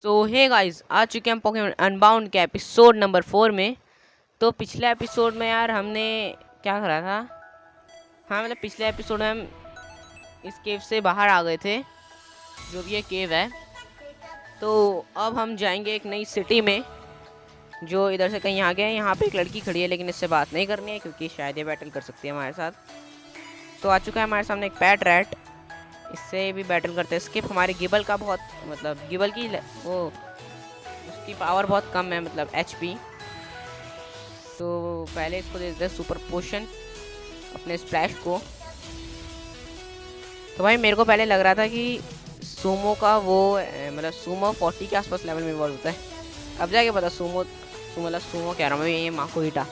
तो hey guys, आ चुके हैं पोकेमॉन अनबाउंड के एपिसोड नंबर 4 में। तो पिछले एपिसोड में यार हमने क्या करा था। हाँ मतलब पिछले एपिसोड में हम इस केव से बाहर आ गए थे, जो भी ये केव है। तो अब हम जाएंगे एक नई सिटी में, जो इधर से कहीं आगे है। यहाँ पे एक लड़की खड़ी है, लेकिन इससे बात नहीं करनी है क्योंकि शायद ये बैटल कर सकती है हमारे साथ। तो आ चुका है हमारे सामने एक पैट रैट, इससे भी बैटल करते हैं। स्किप हमारे गिबल का बहुत मतलब गिबल की वो उसकी पावर बहुत कम है, मतलब एचपी। तो पहले इसको दे देते हैं सुपर पोशन अपने स्प्लैश को। तो भाई मेरे को पहले लग रहा था कि सूमो का वो मतलब सूमो 40 के आसपास लेवल में इवॉल्व होता है। अब जाके पता सूमो सूमो कह रहा हूँ मैं, ये माकोहिटा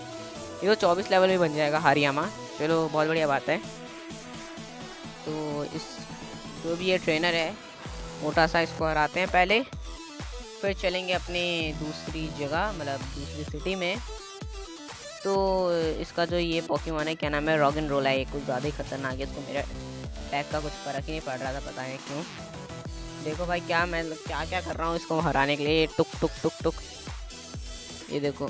ये तो 24 लेवल में बन जाएगा हारियामा। चलो बहुत बढ़िया बात है। तो इस जो भी ये ट्रेनर है मोटा सा, इसको हराते हैं पहले, फिर चलेंगे अपने दूसरी जगह मतलब दूसरी सिटी में। तो इसका जो ये पोकेमॉन है, क्या नाम है, रॉगन रोला है। ये कुछ ज़्यादा ही खतरनाक है, इसको मेरा अटैक का कुछ फर्क ही नहीं पड़ रहा था, पता नहीं क्यों। देखो भाई क्या मैं क्या क्या कर रहा हूँ इसको हराने के लिए। ये टुक टुक टुक टुक, ये देखो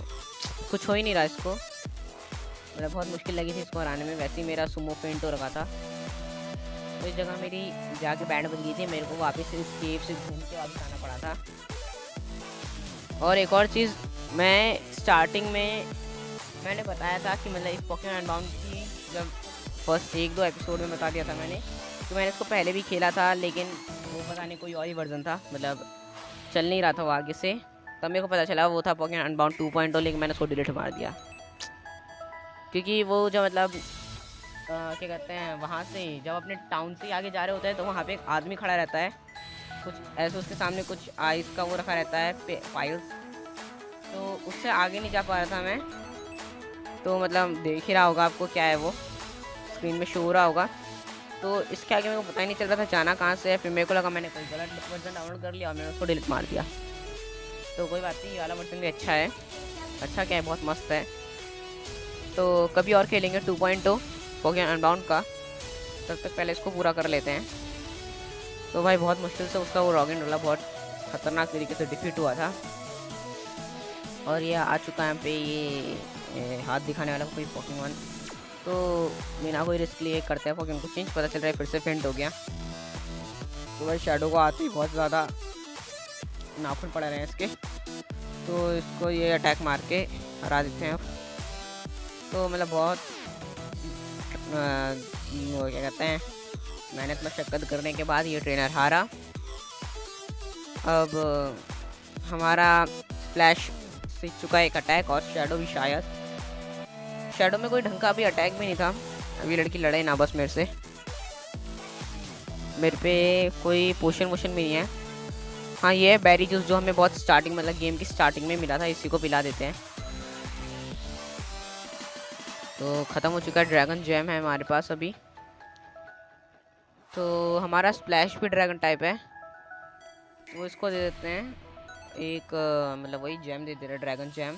कुछ हो ही नहीं रहा इसको। मतलब बहुत मुश्किल लगी थी इसको हराने में। वैसे ही मेरा सुमो फेंट हो रखा था, तो इस जगह मेरी जाके बैंड बज गई थी। मेरे को वापस इस केव से घूम के वापस आना पड़ा था। और एक और चीज़, मैं स्टार्टिंग में मैंने बताया था कि मतलब इस पोकेमॉन अनबाउंड की जब फर्स्ट 1-2 एपिसोड में बता दिया था मैंने कि मैंने इसको पहले भी खेला था, लेकिन वो पता नहीं कोई और ही वर्जन था, मतलब चल नहीं रहा था वो आगे से। तब मेरे को पता चला वो था पोकेमॉन अनबाउंड 2.0, लेकिन मैंने उसको डिलीट मार दिया क्योंकि वो जो मतलब क्या कहते हैं, वहाँ से जब अपने टाउन से आगे जा रहे होते हैं तो वहाँ पे एक आदमी खड़ा रहता है, कुछ ऐसे उसके सामने कुछ आइस का वो रखा रहता है फाइल्स। तो उससे आगे नहीं जा पा रहा था मैं। तो मतलब देख ही रहा होगा आपको क्या है, वो स्क्रीन में शो हो रहा होगा। तो इसके आगे मेरे को पता ही नहीं चल रहा था जाना कहाँ से है। फिर मेरे को लगा मैंने कोई गलत वर्जन डाउनलोड कर लिया और मैंने उसको डिलीट मार दिया। तो कोई बात नहीं, ये वाला वर्जन भी अच्छा है। अच्छा क्या है, बहुत मस्त है। तो कभी और खेलेंगे 2.0 पोकेमॉन अनबाउंड का। तब तक पहले इसको पूरा कर लेते हैं। तो भाई बहुत मुश्किल से उसका वो रॉगिन रोला बहुत ख़तरनाक तरीके से डिफीट हुआ था। और ये आ चुका है यहाँ पे ये हाथ दिखाने वाला कोई पोकेमॉन। तो बिना कोई रिस्क लिए करते हैं पोकेमॉन को चेंज। पता चल रहा है फिर से फेंट हो गया। तो भाई शैडो को आते ही बहुत ज़्यादा नाखून पड़ रहे हैं इसके, तो इसको ये अटैक मार के हरा देते हैं। तो मतलब बहुत वो क्या कहते हैं, मेहनत मशक्क़त करने के बाद ये ट्रेनर हारा। अब हमारा स्प्लैश सीख चुका है एक अटैक, और शैडो भी शायद। शैडो में कोई ढंग का भी अटैक भी नहीं था। अभी लड़की लड़े ना बस मेरे से। मेरे पे कोई पोशन वोशन भी नहीं है। हाँ ये है बेरी जूस, जो हमें बहुत स्टार्टिंग मतलब गेम की स्टार्टिंग में मिला था, इसी को पिला देते हैं। तो ख़त्म हो चुका है। ड्रैगन जैम है हमारे पास अभी। तो हमारा स्प्लैश भी ड्रैगन टाइप है, वो इसको दे देते हैं एक मतलब वही जैम दे दे रहे, ड्रैगन जैम।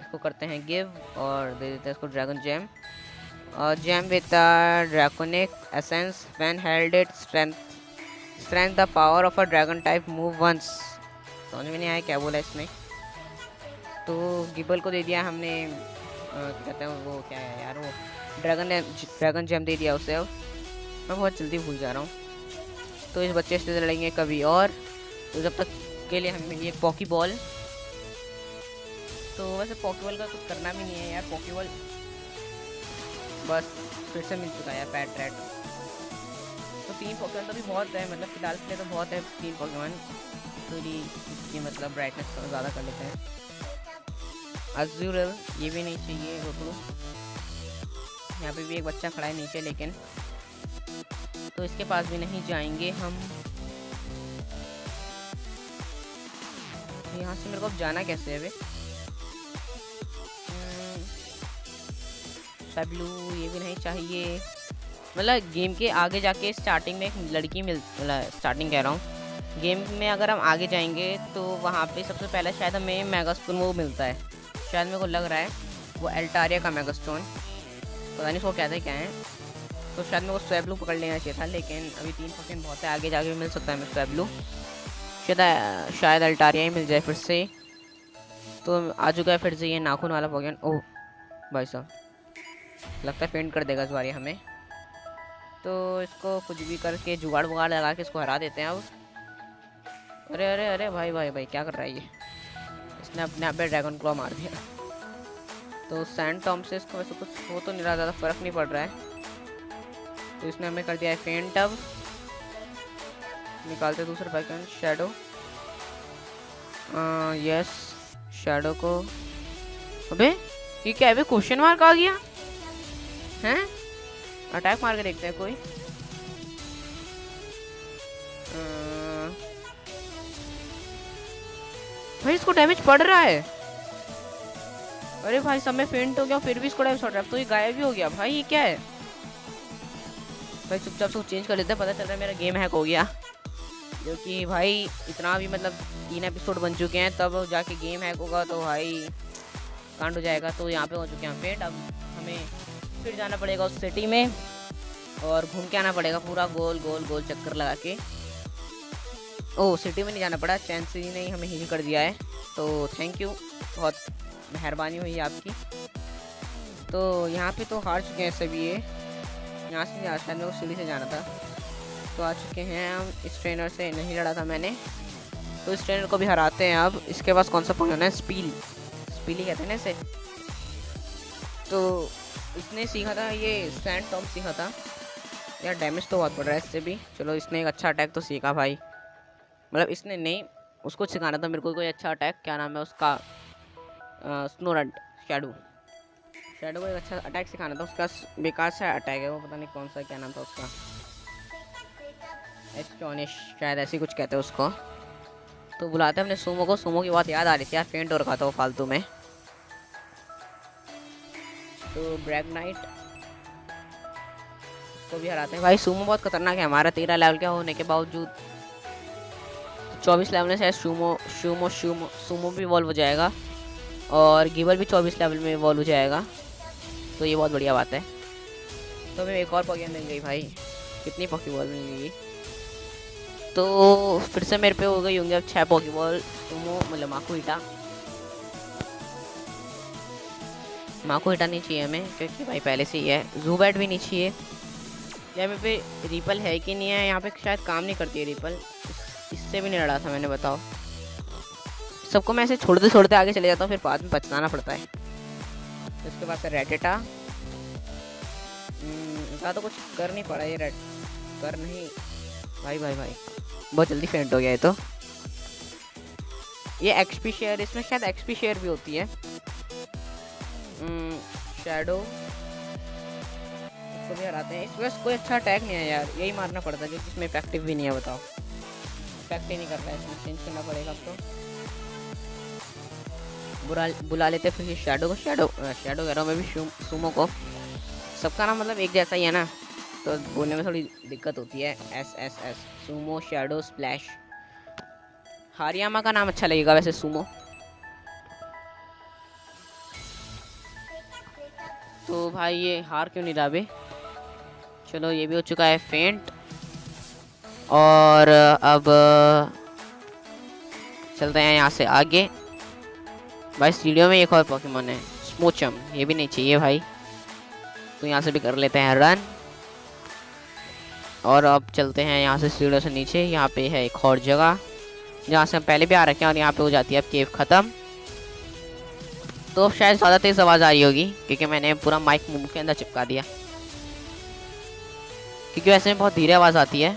इसको करते हैं गिव और दे देते हैं इसको ड्रैगन जैम। और jam with draconic essence when held it strength the power of a dragon type move once. समझ में नहीं आया क्या बोला इसमें। तो गिबल को दे दिया हमने क्या कहते हैं वो क्या है यार, वो ड्रैगन जैम दे दिया उसे। अब मैं बहुत जल्दी भूल जा रहा हूँ। तो इस बच्चे से लड़ेंगे कभी और। तो जब तक के लिए हमें मिली एक पॉकी बॉल। तो वैसे पॉकीबॉल का कुछ करना भी नहीं है यार, पॉकीबॉल बस फिर से मिल चुका है यार पैट रैट। तो 3 पोकेमॉन तो भी बहुत है, मतलब फिलहाल के लिए तो बहुत है 3 पोकेमॉन। थोड़ी इसकी मतलब ब्राइटनेस थोड़ा ज़्यादा कर लेते हैं। अज़ूरल ये भी नहीं चाहिए रोटू। यहाँ पे भी एक बच्चा खड़ा है नीचे, लेकिन तो इसके पास भी नहीं जाएंगे हम। यहाँ से मेरे को अब जाना कैसे है? सब्लू ये भी नहीं चाहिए। मतलब गेम के आगे जाके स्टार्टिंग में एक लड़की मतलब स्टार्टिंग कह रहा हूँ, गेम में अगर हम आगे जाएंगे तो वहाँ पे सबसे पहले शायद हमें मेगास्टोन वो मिलता है। शायद मेरे को लग रहा है वो एल्टारिया का मेगास्टोन, पता नहीं उसको कहते क्या है। तो शायद मेरे को स्वेब्लू पकड़ लेना चाहिए था, लेकिन अभी 3% बहुत है, आगे जाके भी मिल सकता है हमें स्वेब्लू। शायद अल्टारिया ही मिल जाए फिर से। तो आ चुका है फिर से ये नाखून वाला पोकेमॉन। ओह भाई साहब, लगता है फेंट कर देगा इस बार ये हमें। तो इसको कुछ भी करके जुगाड़ वुगाड़ लगा के इसको हरा देते हैं अब। अरे अरे अरे भाई भाई भाई, क्या कर रहा है ये? इसने अपने आप पे ड्रैगन क्लॉ मार दिया। तो सैंड टॉम से इसको वैसे कुछ हो तो नहीं रहा, ज़्यादा फर्क नहीं पड़ रहा है। तो इसने हमें कर दिया है फेंट। अब निकालते दूसरा पोकेमॉन शैडो। यस, शैडो को। अबे ये क्या है? क्वेश्चन मार्क आ गया हैं? अटैक मार के देखते हैं कोई। भाई इसको डैमेज पड़ रहा है। अरे भाई सब में फेंट हो गया, फिर भी इसको डैमेज पड़ रहा है। तो ये गायब भी हो गया भाई, ये क्या है भाई? चुपचाप से चेंज कर लेते हैं, पता चल रहा है मेरा गेम हैक हो गया। क्योंकि भाई इतना भी मतलब 3 एपिसोड बन चुके हैं, तब जाके गेम हैक होगा तो भाई कांड हो जाएगा। तो यहाँ पे हो चुके हैं फेंट। अब हमें फिर जाना पड़ेगा उस सिटी में और घूम के आना पड़ेगा पूरा गोल गोल गोल चक्कर लगा के। ओह सिटी में नहीं जाना पड़ा, चैंसी ने ही हमें हील कर दिया है। तो थैंक यू, बहुत मेहरबानी हुई आपकी। तो यहाँ पे तो हार चुके हैं सभी। ये यहाँ से नहीं, शायद मेरे को सीढ़ी से जाना था। तो आ चुके हैं हम। इस ट्रेनर से नहीं लड़ा था मैंने, तो इस ट्रेनर को भी हराते हैं। अब इसके पास कौन सा पोकेमॉन है? स्पीली कहते हैं ना इसे। तो इसने सीखा था ये सैंड टॉम सीखा था यार। डैमेज तो बहुत पड़ रहा है इससे भी। चलो इसने एक अच्छा अटैक तो सीखा भाई, मतलब इसने नहीं, उसको सिखाना था मेरे को कोई अच्छा अटैक। क्या नाम है उसका? स्नोरंट शैडो को एक अच्छा अटैक सिखाना था। उसका बेकार सा अटैक है वो, पता नहीं कौन सा, क्या नाम था उसका? एस्टोनिश शायद, ऐसे कुछ कहते हैं उसको। तो बुलाते हैं अपने सूमो को। सूमो की बात याद आ रही थी यार, फेंट हो रखा था वो फालतू में। तो ब्रैक नाइट को भी हराते हैं भाई। सूमो बहुत खतरनाक है हमारा, 13 लेवल के होने के बावजूद। 24 लेवल में शायद सूमो भी इवॉल्व हो जाएगा और गिबल भी 24 लेवल में इवॉल्व हो जाएगा। तो ये बहुत बढ़िया बात है। तो हमें एक और पोकेमॉन मिल गई भाई। कितनी पॉकीबॉल मिल गई? तो फिर से मेरे पे हो गई होंगे अब 6 पॉकीबॉल। सूमो मतलब माको हिटा नहीं चाहिए हमें, क्योंकि भाई पहले से ही है। ज़ूबैट भी नहीं चाहिए। या मेरे पे रिपल है कि नहीं है? यहाँ पे शायद काम नहीं करती है रिपल। इससे भी नहीं लड़ा था मैंने, बताओ। सबको मैं ऐसे छोड़ते छोड़ते आगे चले जाता हूँ, फिर बाद में पछताना पड़ता है। तो इसके बाद रेटेटा तो कुछ कर नहीं पड़ा ये। कर नहीं भाई भाई भाई, बहुत जल्दी फेंट हो गया है। तो ये एक्सपी शेयर, इसमें शायद एक्सपी शेयर भी होती है। शैडो इसको भी हराते हैं। इस वजह कोई अच्छा अटैक नहीं है यार, यही मारना पड़ता है क्योंकि इसमें इफेक्टिव भी नहीं है। बताओ, इफेक्ट ही नहीं कर रहा है, इसमें चेंज करना पड़ेगा अब। तो बुला लेते फिर शैडो को। शैडो कह रहा हूँ मैं भी, सूमो को। सबका नाम मतलब एक जैसा ही है ना, तो बोलने में थोड़ी दिक्कत होती है। एस सूमो शैडो स्प्लैश। हारियामा का नाम अच्छा लगेगा वैसे, सूमो। तो भाई ये हार क्यों नहीं रहा बे? चलो ये भी हो चुका है फेंट। और अब चलते हैं यहाँ से आगे। भाई स्टूडियो में एक और पोकेमॉन है स्मोचम, ये भी नहीं चाहिए भाई। तो यहाँ से भी कर लेते हैं रन। और अब चलते हैं यहाँ से स्टूडियो से नीचे। यहाँ पे है एक और जगह जहाँ से हम पहले भी आ रखे हैं, और यहाँ पे हो जाती है अब केव ख़त्म। तो शायद ज़्यादा तेज़ आवाज़ आ रही होगी क्योंकि मैंने पूरा माइक मुंह के अंदर चिपका दिया, क्योंकि वैसे में बहुत धीरे आवाज़ आती है।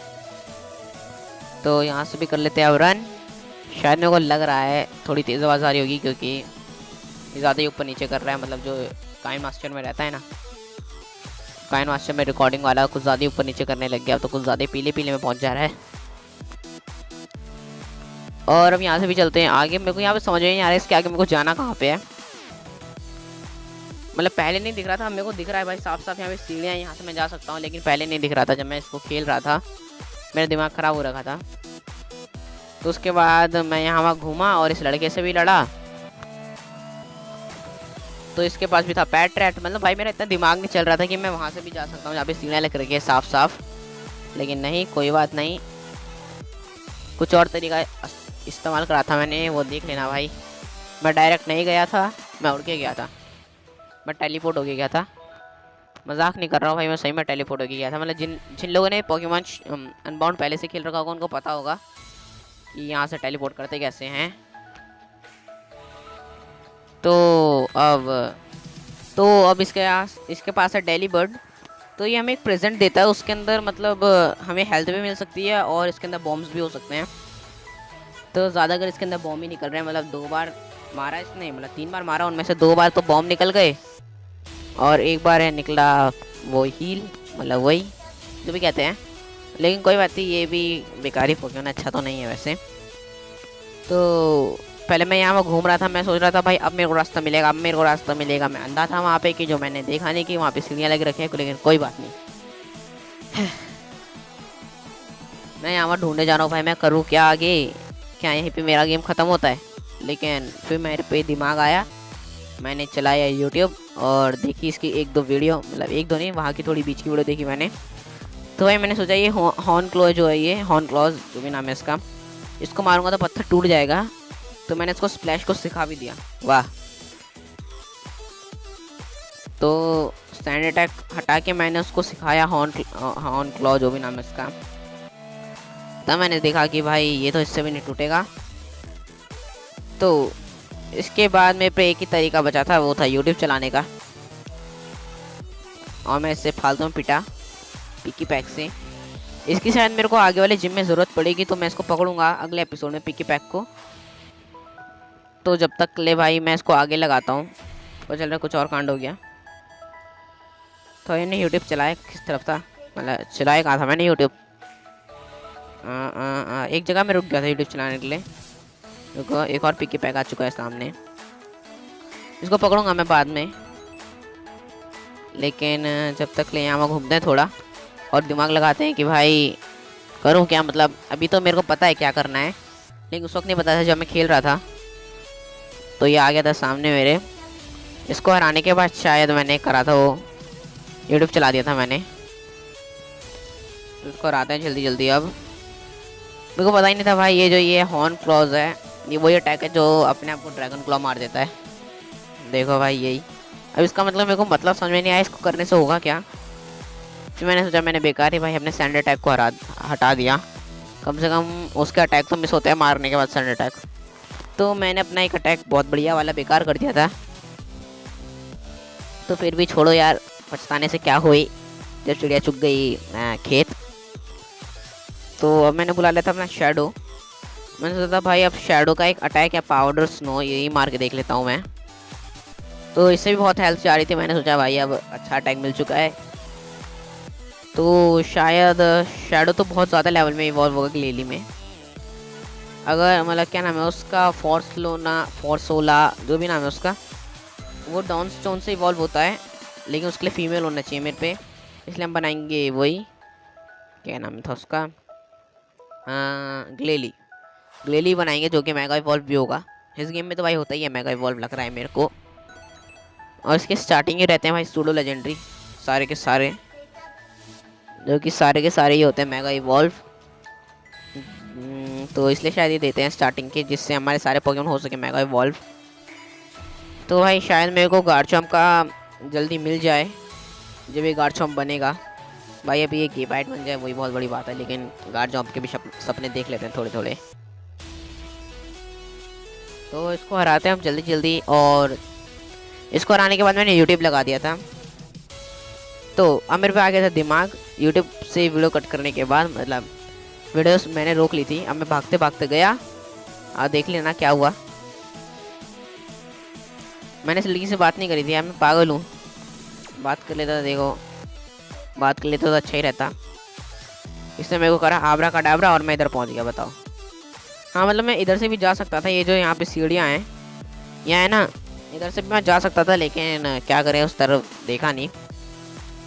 तो यहाँ से भी कर लेते हैं अब रन। शायद मेरे को लग रहा है थोड़ी तेज़ आवाज़ आ रही होगी क्योंकि ज़्यादा ही ऊपर नीचे कर रहा है, मतलब जो काइन मास्टर में रहता है ना, काइन मास्टर में रिकॉर्डिंग वाला कुछ ज़्यादा ही ऊपर नीचे करने लग गया। तो कुछ ज़्यादा पीले पीले में पहुँच जा रहा है। और अब यहाँ से भी चलते हैं आगे। मेरे को यहाँ पे समझ में नहीं आ रहा है इसके आगे मेरे को जाना कहाँ पे है। मतलब पहले नहीं दिख रहा था, मेरे को दिख रहा है भाई साफ साफ। यहाँ पे सीढ़ियाँ, यहाँ से मैं जा सकता हूँ, लेकिन पहले नहीं दिख रहा था जब मैं इसको खेल रहा था। मेरा दिमाग ख़राब हो रखा था। तो उसके बाद मैं यहाँ वहाँ घूमा और इस लड़के से भी लड़ा। तो इसके पास भी था पैट रैट। मतलब भाई मेरा इतना दिमाग नहीं चल रहा था कि मैं वहाँ से भी जा सकता हूँ जहाँ पे सीढ़ियाँ लग रखी है साफ साफ, लेकिन नहीं, कोई बात नहीं, कुछ और तरीका इस्तेमाल करा था मैंने, वो देख लेना भाई। मैं डायरेक्ट नहीं गया था, मैं उड़ के गया था, मैं टेलीपोर्ट होके गया था। मजाक नहीं कर रहा हूँ भाई, मैं सही में टेलीपोर्ट होके गया था। मतलब जिन जिन लोगों ने पोकेमॉन अनबाउंड पहले से खेल रखा होगा उनको पता होगा कि यहाँ से टेलीपोर्ट करते कैसे हैं। तो अब इसके पास है डेली बर्ड। तो ये हमें एक प्रेजेंट देता है, उसके अंदर मतलब हमें हेल्थ भी मिल सकती है और इसके अंदर बॉम्ब्स भी हो सकते हैं। तो ज़्यादा अगर इसके अंदर बॉम्ब ही निकल रहे हैं, मतलब 2 बार मारा इसने, मतलब 3 बार मारा, उनमें से 2 बार तो बॉम्ब निकल गए और 1 बार है निकला वो हील, मतलब वही जो भी कहते हैं। लेकिन कोई बात नहीं, ये भी बेकारी पोकेमॉन, अच्छा तो नहीं है वैसे। तो पहले मैं यहाँ घूम रहा था, मैं सोच रहा था भाई अब मेरे को रास्ता मिलेगा, अब मेरे को रास्ता मिलेगा। मैं अंधा था वहाँ पे कि जो मैंने देखा नहीं कि वहाँ पे सीढ़ियाँ लग रखी है, लेकिन कोई बात नहीं। मैं यहाँ ढूंढने जा रहा हूँ भाई, मैं करूँ क्या आगे, क्या यहीं पे मेरा गेम ख़त्म होता है। लेकिन फिर मेरे पे दिमाग आया, मैंने चलाया यूट्यूब और देखी इसकी 1-2 वीडियो, मतलब 1-2 नहीं, वहाँ की थोड़ी बीच की वीडियो देखी मैंने। तो भाई मैंने सोचा ये हॉर्न क्लॉज जो है, ये हॉर्न क्लॉज जो भी नाम है इसका, इसको मारूंगा तो पत्थर टूट जाएगा। तो मैंने इसको स्प्लैश को सिखा भी दिया, वाह। तो स्टैंड अटैक हटा के मैंने उसको सिखाया हॉर्न क्लॉ जो भी नाम है इसका। तब मैंने देखा कि भाई ये तो इससे भी नहीं टूटेगा। तो इसके बाद मेरे पे एक ही तरीका बचा था, वो था यूट्यूब चलाने का। और मैं इससे फालतू में पिटा पिकी पैक से। इसकी शायद मेरे को आगे वाले जिम में ज़रूरत पड़ेगी, तो मैं इसको पकड़ूंगा अगले एपिसोड में, पिकी पैक को। तो जब तक ले भाई मैं इसको आगे लगाता हूँ। तो चल रहा कुछ और कांड हो गया। तो इन्हें यूट्यूब चलाया किस तरफ था, मतलब चलाया कहाँ था मैंने यूट्यूब, एक जगह में रुक गया था यूट्यूब चलाने के लिए। रुको, एक और पिकी पैक आ चुका है सामने, इसको पकड़ूंगा मैं बाद में। लेकिन जब तक ले यहाँ घूमते हैं थोड़ा और दिमाग लगाते हैं कि भाई करूँ क्या। मतलब अभी तो मेरे को पता है क्या करना है, लेकिन उस वक्त नहीं पता था जब मैं खेल रहा था। तो ये आ गया था सामने मेरे। इसको हराने के बाद शायद मैंने करा था वो, यूट्यूब चला दिया था मैंने। इसको हराते हैं जल्दी जल्दी। अब मेरे को पता ही नहीं था भाई ये हॉर्न क्लॉज है, ये वही अटैक है जो अपने आप को ड्रैगन क्लॉ मार देता है। देखो भाई यही। अब इसका मतलब मेरे को मतलब समझ में नहीं आया इसको करने से होगा क्या। फिर मैंने सोचा मैंने बेकार ही भाई अपने सैंड अटैक को हटा दिया। कम से कम उसका अटैक तो मिस होता है मारने के बाद, सैंड अटैक। तो मैंने अपना एक अटैक बहुत बढ़िया वाला बेकार कर दिया था। तो फिर भी छोड़ो यार, पछताने से क्या हुई जब चिड़िया चुग गई खेत। तो अब मैंने बुला लिया था अपना शैडो। मैंने सोचा था भाई अब शैडो का एक अटैक है पाउडर स्नो, यही मार के देख लेता हूँ मैं। तो इससे भी बहुत हेल्प जा रही थी, मैंने सोचा भाई अब अच्छा अटैक मिल चुका है तो शायद शैडो तो बहुत ज़्यादा लेवल में इवॉल्व होगा ग्लेली में। अगर मतलब क्या नाम है उसका, फॉर्सोला जो भी नाम है उसका, वो डाउन स्टोन से इवॉल्व होता है, लेकिन उसके लिए फीमेल होना चाहिए मेरे पे। इसलिए हम बनाएंगे वही, क्या नाम था उसका, ग्लेली बनाएंगे जो कि मेगा इवॉल्व भी होगा। इस गेम में तो भाई होता ही है मेगा इवॉल्व, लग रहा है मेरे को। और इसके स्टार्टिंग ही रहते हैं भाई सूडो लेजेंडरी, सारे के सारे, जो कि सारे के सारे ही होते हैं मेगा इवॉल्व। तो इसलिए शायद ये देते हैं स्टार्टिंग के, जिससे हमारे सारे पोकेमॉन हो सके मेगा इवॉल्व। तो भाई शायद मेरे को गार्चम्प का जल्दी मिल जाए जब ये गार्चम्प बनेगा। भाई अभी ये गेबाइट बन जाए वही बहुत बड़ी बात है, लेकिन गार्चम्प के भी सपने देख लेते हैं थोड़े थोड़े। तो इसको हराते हैं हम जल्दी जल्दी। और इसको हराने के बाद मैंने यूट्यूब लगा दिया था। तो अब मेरे पे आ गया था दिमाग, यूट्यूब से वीडियो कट करने के बाद, मतलब वीडियोस मैंने रोक ली थी। अब मैं भागते भागते गया, देख लेना क्या हुआ। मैंने इस लड़की से बात नहीं करी थी यार, मैं पागल हूँ। बात कर लेता, देखो बात कर लेता तो अच्छा ही रहता। इसने मेरे को करा आबरा का डाबरा और मैं इधर पहुँच गया, बताओ। हाँ मतलब मैं इधर से भी जा सकता था, ये जो यहाँ पे सीढ़ियाँ हैं यहाँ है ना, इधर से भी मैं जा सकता था, लेकिन क्या करें उस तरफ देखा नहीं।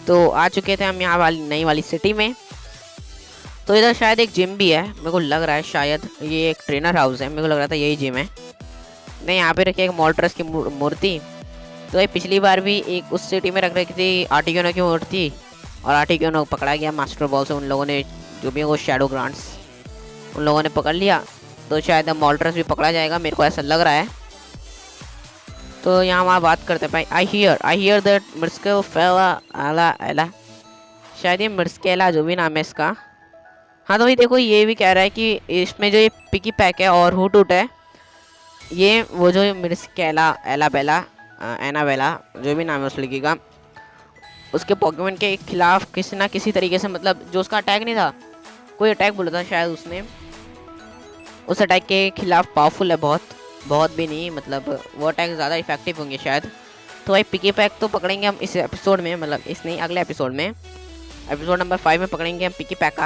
तो आ चुके थे हम यहाँ वाली नई वाली सिटी में। तो इधर शायद एक जिम भी है, मेरे को लग रहा है शायद ये एक ट्रेनर हाउस है, मेरे को लग रहा था यही जिम है। नहीं, यहाँ पे रखी एक मॉल्ट्रस की मूर्ति तो भाई पिछली बार भी एक उस सिटी में रख रखी थी आर्टिक्योनो की मूर्ति, और आर्टिक्योनो पकड़ा गया मास्टर बॉल से। उन लोगों ने जो भी वो शैडो ग्रांट्स उन लोगों ने पकड़ लिया, तो शायद मॉल्ट्रस भी पकड़ा जाएगा, मेरे को ऐसा लग रहा है। तो यहाँ वहाँ बात करते हैं भाई। आई हियर दैट मिर्स्के फेला आला एला, शायद ये मिर्स्केला जो भी नाम है इसका। हाँ तो भाई देखो ये भी कह रहा है कि इसमें जो ये पिकी पैक है और हुटूट है, ये वो जो मिर्स्केला एला बेला एनाबेला जो भी नाम है उस लड़की का, उसके पोकेमोन के खिलाफ किसी ना किसी तरीके से, मतलब जो उसका अटैक नहीं था, कोई अटैक बोला था शायद उसने, उस अटैक के खिलाफ पावरफुल है बहुत, बहुत भी नहीं, मतलब वो अटैक ज़्यादा इफेक्टिव होंगे शायद। तो भाई पिकी पैक तो पकड़ेंगे हम इस एपिसोड में, मतलब इस नहीं अगले एपिसोड में, एपिसोड नंबर 5 में पकड़ेंगे हम पिकी पैक।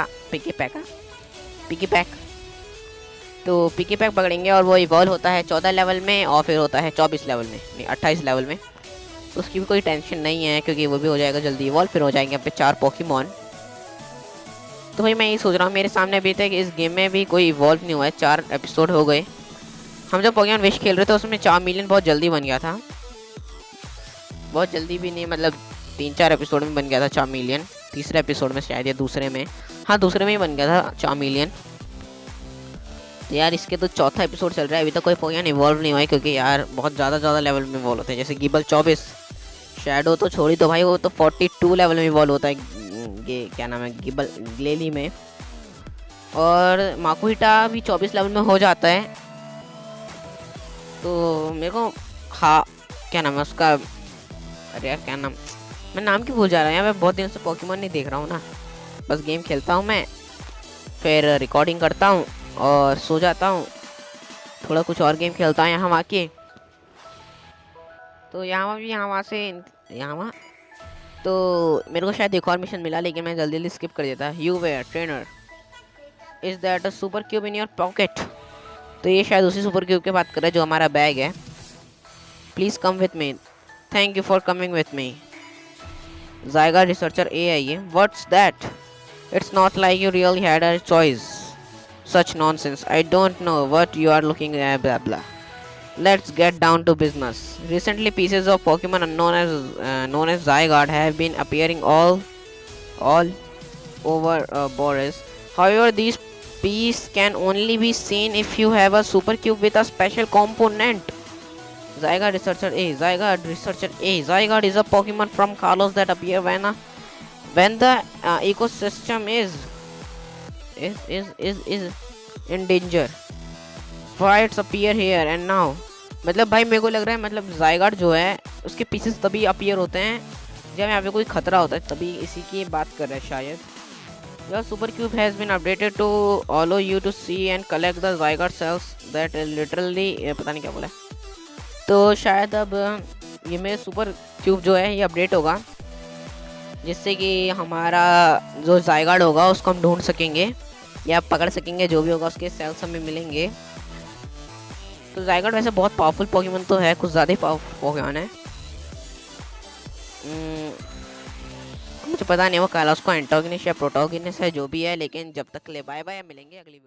तो पिकी पैक पकड़ेंगे और वो इवॉल्व होता है 14 लेवल में और फिर होता है 24 लेवल में, नहीं 28 लेवल में। तो उसकी भी कोई टेंशन नहीं है क्योंकि वो भी हो जाएगा जल्दी इवॉल्व, फिर हो जाएंगे पे 4 पोकेमॉन। तो भाई मैं ये सोच रहा हूँ, मेरे सामने अभी तक इस गेम में भी कोई इवॉल्व नहीं हुआ है, 4 एपिसोड हो गए। हम जब पोकेमॉन विश खेल रहे थे उसमें चार्मिलियन बहुत जल्दी बन गया था, बहुत जल्दी भी नहीं, मतलब 3-4 एपिसोड में बन गया था चार्मिलियन, तीसरे एपिसोड में शायद या दूसरे में, हाँ दूसरे में ही बन गया था चार्मिलियन। तो यार इसके तो चौथा एपिसोड चल रहा है, अभी तक कोई पोकेमॉन इवॉल्व नहीं हुआ है, क्योंकि यार बहुत ज़्यादा लेवल में इवॉल्व होते हैं। जैसे गिबल 24, शैडो तो छोड़ी तो भाई वो तो 42 लेवल में इवॉल्व होता है, ये क्या नाम है गिबल ग्लेली में, और माकुहिटा भी 24 लेवल में हो जाता है। तो मेरे को हाँ क्या नाम है उसका, अरे यार क्या नाम, मैं नाम क्यों भूल जा रहा हूँ यार, मैं बहुत दिन से पोकेमॉन नहीं देख रहा हूँ ना, बस गेम खेलता हूँ मैं, फिर रिकॉर्डिंग करता हूँ और सो जाता हूँ, थोड़ा कुछ और गेम खेलता हूँ यहाँ वहाँ के। तो यहाँ वहाँ से यहाँ वहाँ, तो मेरे को शायद एक और मिशन मिला, लेकिन मैं जल्दी स्किप कर देता। You were trainer, is that a super cube in your pocket. तो ये शायद उसी सुपर क्यूब की बात कर रहा है जो हमारा बैग है। Please come with me, thank you for coming with me. ज़ायगा रिसर्चर ए है ये, what's that, it's not like you really had a choice, such nonsense, I don't know what you are looking at, blah blah. Let's get down to business. Recently pieces of Pokemon known as Zygarde have been appearing all over Boris. However, these pieces can only be seen if you have a super cube with a special component. Zygarde Researcher A, Zygarde is a Pokemon from Kalos that appear when the ecosystem is in danger. Fights appear here and now. मतलब भाई मेरे को लग रहा है, मतलब ज़ायगार्ड जो है उसके पीसेस तभी अपीयर होते हैं जब यहाँ पे कोई खतरा होता है, तभी इसी की बात कर रहे हैं शायद। Your super cube has been updated to allow you to see and collect the Zygarde cells that literally पता नहीं क्या बोला। तो शायद अब ये मेरे सुपर क्यूब जो है ये अपडेट होगा, जिससे कि हमारा जो ज़ायगार्ड होगा उसको हम ढूंढ सकेंगे या पकड़ सकेंगे, जो भी होगा उसके सेल्स हमें मिलेंगे। तो ज़ायगार्ड वैसे बहुत पावरफुल पोकेमॉन तो है, कुछ ज़्यादा ही पावरफुल पोकेमॉन है। मुझे पता नहीं वो कालास को एंटागोनिस्ट या प्रोटोगोनिस्ट है जो भी है, लेकिन जब तक ले बाय बाय, मिलेंगे अगली वीडियो।